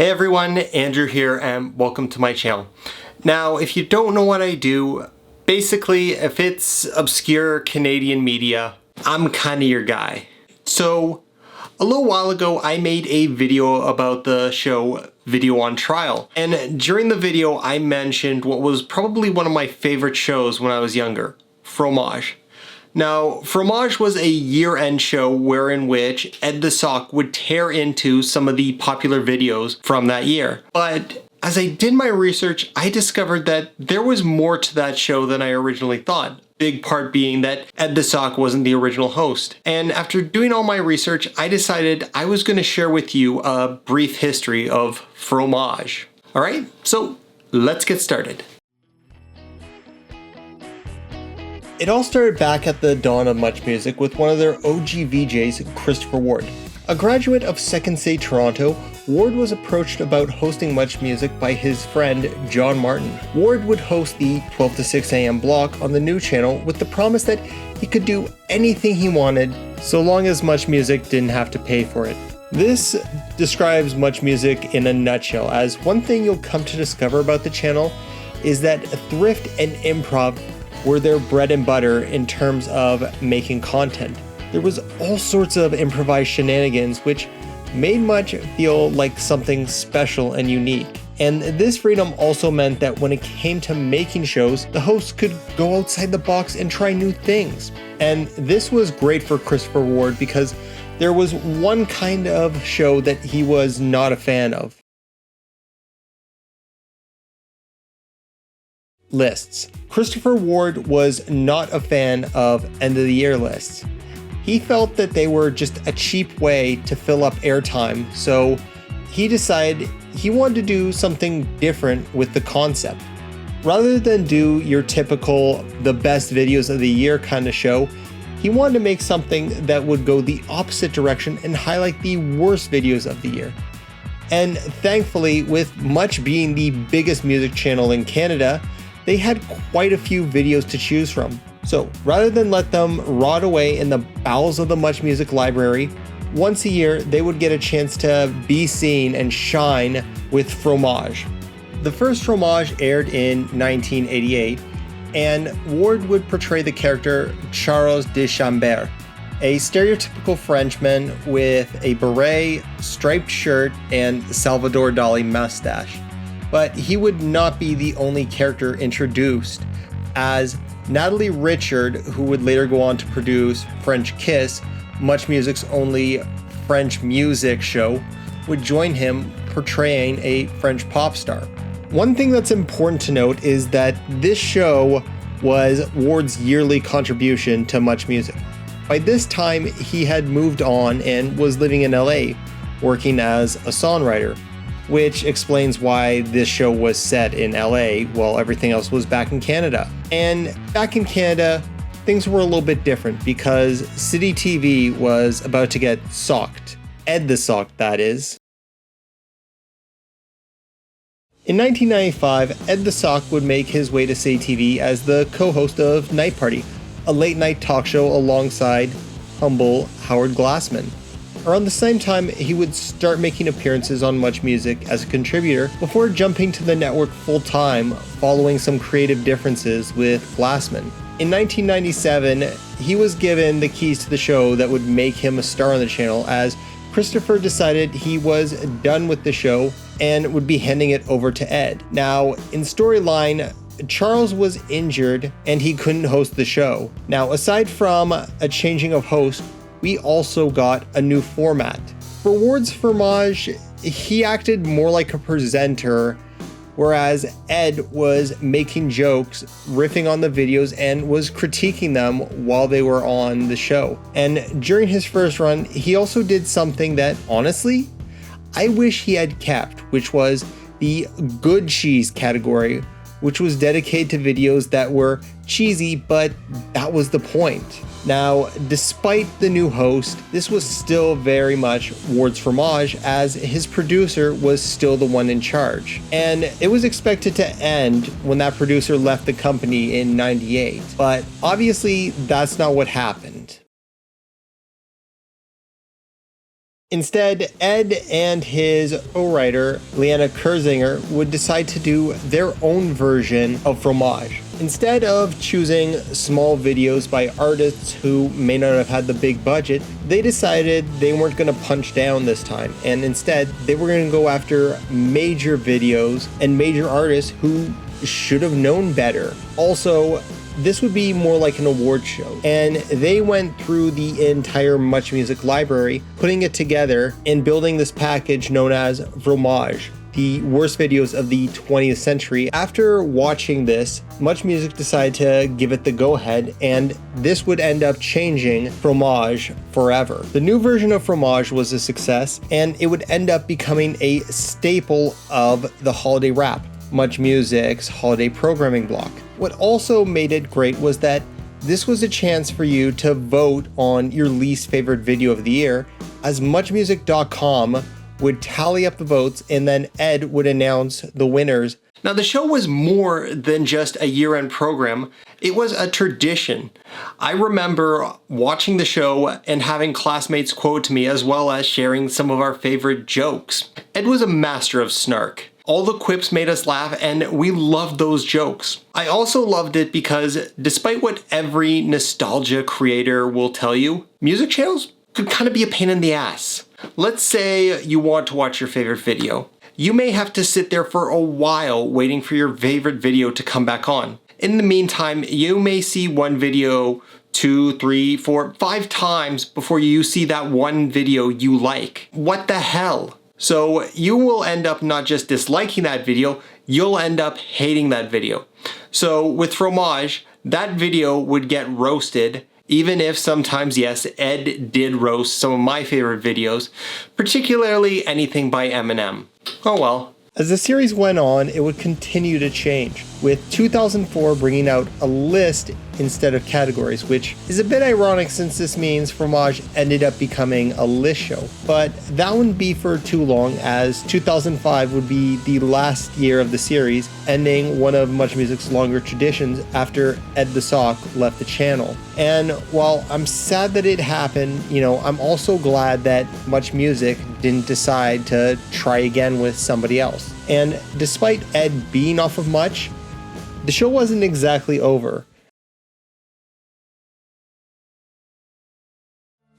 Hey everyone, Andrew here and welcome to my channel. Now, if you don't know what I do, basically if it's obscure Canadian media, I'm kind of your guy. So, a little while ago I made a video about the show Video on Trial, and during the video I mentioned what was probably one of my favorite shows when I was younger, Fromage. Now, Fromage was a year-end show wherein which Ed the Sock would tear into some of the popular videos from that year. But as I did my research, I discovered that there was more to that show than I originally thought. Big part being that Ed the Sock wasn't the original host. And after doing all my research, I decided I was going to share with you a brief history of Fromage. Alright, so let's get started. It all started back at the dawn of Much Music with one of their OG VJs, Christopher Ward. A graduate of Second State Toronto, Ward was approached about hosting Much Music by his friend John Martin. Ward would host the 12 to 6 a.m. block on the new channel with the promise that he could do anything he wanted so long as Much Music didn't have to pay for it. This describes Much Music in a nutshell, as one thing you'll come to discover about the channel is that thrift and improv were their bread and butter in terms of making content. There was all sorts of improvised shenanigans which made Much feel like something special and unique. And this freedom also meant that when it came to making shows, the hosts could go outside the box and try new things. And this was great for Christopher Ward because there was one kind of show that he was not a fan of. Lists. Christopher Ward was not a fan of end of the year lists. He felt that they were just a cheap way to fill up airtime, so he decided he wanted to do something different with the concept. Rather than do your typical the best videos of the year kind of show, he wanted to make something that would go the opposite direction and highlight the worst videos of the year. And thankfully, with Much being the biggest music channel in Canada, they had quite a few videos to choose from. So rather than let them rot away in the bowels of the Much Music library, once a year they would get a chance to be seen and shine with Fromage. The first Fromage aired in 1988, and Ward would portray the character Charles de Chambert, a stereotypical Frenchman with a beret, striped shirt, and Salvador Dali mustache. But he would not be the only character introduced, as Natalie Richard, who would later go on to produce French Kiss, Much Music's only French music show, would join him portraying a French pop star. One thing that's important to note is that this show was Ward's yearly contribution to Much Music. By this time, he had moved on and was living in LA, working as a songwriter, which explains why this show was set in LA while everything else was back in Canada. And back in Canada, things were a little bit different because City TV was about to get socked. Ed the Sock, that is. In 1995, Ed the Sock would make his way to City TV as the co-host of Night Party, a late-night talk show alongside humble Howard Glassman. Around the same time, he would start making appearances on Much Music as a contributor before jumping to the network full-time following some creative differences with Glassman. In 1997, he was given the keys to the show that would make him a star on the channel, as Christopher decided he was done with the show and would be handing it over to Ed. Now, in storyline, Charles was injured and he couldn't host the show. Now, aside from a changing of host, we also got a new format. For Ward's Fromage, he acted more like a presenter, whereas Ed was making jokes, riffing on the videos, and was critiquing them while they were on the show. And during his first run, he also did something that, honestly, I wish he had kept, which was the good cheese category, which was dedicated to videos that were cheesy, but that was the point. Now, despite the new host, this was still very much Ward's Fromage, as his producer was still the one in charge. And it was expected to end when that producer left the company in '98, but obviously that's not what happened. Instead, Ed and his co-writer, Leanna Kurzinger, would decide to do their own version of Fromage. Instead of choosing small videos by artists who may not have had the big budget, they decided they weren't going to punch down this time, and instead they were going to go after major videos and major artists who should have known better. Also, this would be more like an award show, and they went through the entire Much Music library, putting it together and building this package known as Fromage, the worst videos of the 20th century. After watching this, Much Music decided to give it the go-ahead, and this would end up changing Fromage forever. The new version of Fromage was a success, and it would end up becoming a staple of the holiday wrap, Much Music's holiday programming block. What also made it great was that this was a chance for you to vote on your least favorite video of the year, as MuchMusic.com would tally up the votes and then Ed would announce the winners. Now, the show was more than just a year-end program. It was a tradition. I remember watching the show and having classmates quote me, as well as sharing some of our favorite jokes. Ed was a master of snark. All the quips made us laugh, and we loved those jokes. I also loved it because, despite what every nostalgia creator will tell you, music channels could kind of be a pain in the ass. Let's say you want to watch your favorite video. You may have to sit there for a while waiting for your favorite video to come back on. In the meantime, you may see one video 2, 3, 4, 5 times before you see that one video you like. What the hell? So you will end up not just disliking that video, you'll end up hating that video. So with Fromage, that video would get roasted, even if sometimes, yes, Ed did roast some of my favorite videos, particularly anything by Eminem. Oh well. As the series went on, it would continue to change, with 2004 bringing out a list instead of categories, which is a bit ironic since this means Fromage ended up becoming a list show. But that wouldn't be for too long, as 2005 would be the last year of the series, ending one of Much Music's longer traditions after Ed the Sock left the channel. And while I'm sad that it happened, I'm also glad that Much Music didn't decide to try again with somebody else. And despite Ed being off of Much, the show wasn't exactly over.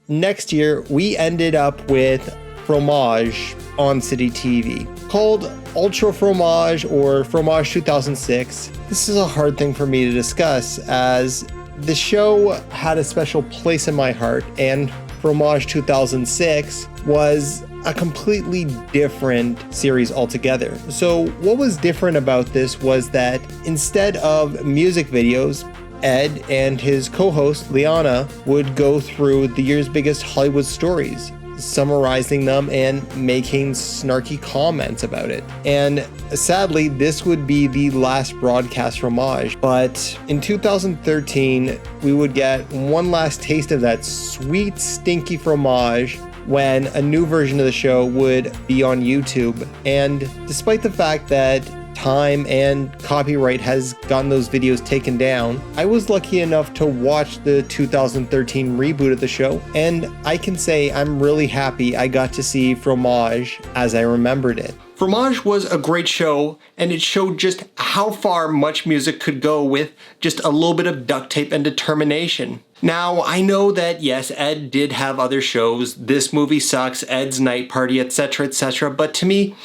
Next year, we ended up with Fromage on City TV, called Ultra Fromage or Fromage 2006. This is a hard thing for me to discuss, as the show had a special place in my heart, and Fromage 2006 was a completely different series altogether. So what was different about this was that instead of music videos, Ed and his co-host Liana would go through the year's biggest Hollywood stories, summarizing them and making snarky comments about it. And sadly, this would be the last broadcast Fromage, but in 2013, we would get one last taste of that sweet, stinky Fromage when a new version of the show would be on YouTube. And despite the fact that time and copyright has gotten those videos taken down, I was lucky enough to watch the 2013 reboot of the show, and I can say I'm really happy I got to see Fromage as I remembered it. Fromage was a great show, and it showed just how far Much Music could go with just a little bit of duct tape and determination. Now, I know that yes, Ed did have other shows, This Movie Sucks, Ed's Night Party, etc., etc., but to me,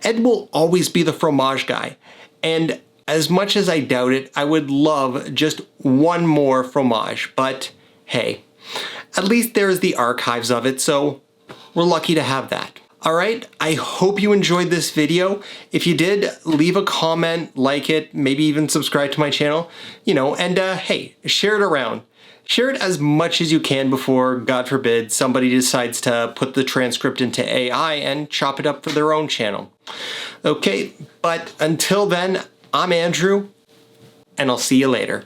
Ed will always be the Fromage guy. And as much as I doubt it, I would love just one more Fromage, but hey, at least there's the archives of it, so we're lucky to have that. Alright, I hope you enjoyed this video. If you did, leave a comment, like it, maybe even subscribe to my channel, and hey, share it around. Share it as much as you can before, God forbid, somebody decides to put the transcript into AI and chop it up for their own channel. Okay, but until then, I'm Andrew, and I'll see you later.